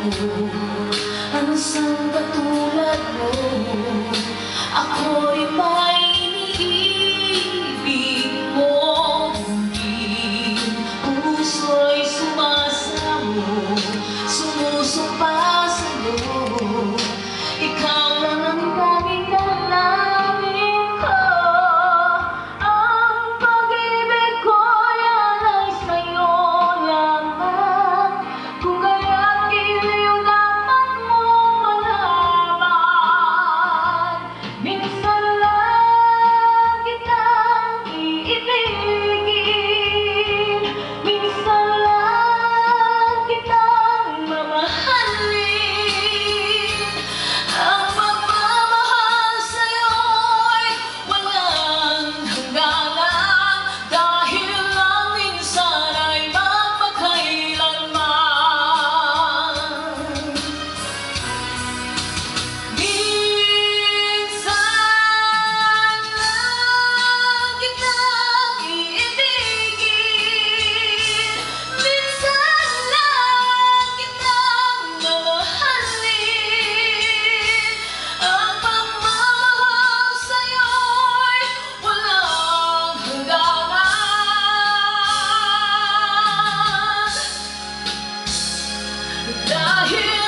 Ano sang katulad mo? Ako'y may iniibig mo. Buong puso'y sumasamo, sumusumpa sa'yo. Ikaw lang ang tanging dalangin ko. Ang pag-ibig ko'y alay sa'yo lamang. Kung kaya't giliw dapat mong malaman. Minsan lang kitang iibigin, minsan lang kitang mamahalin. Ang pagmamahal sa'yo'y walang hangganan, dahil lang minsan ay magpakailanman. Minsan lang kitang iibigin, minsan lang kitang mamahalin. Ang pagmamahal sa'yo'y walang hangganan, dahil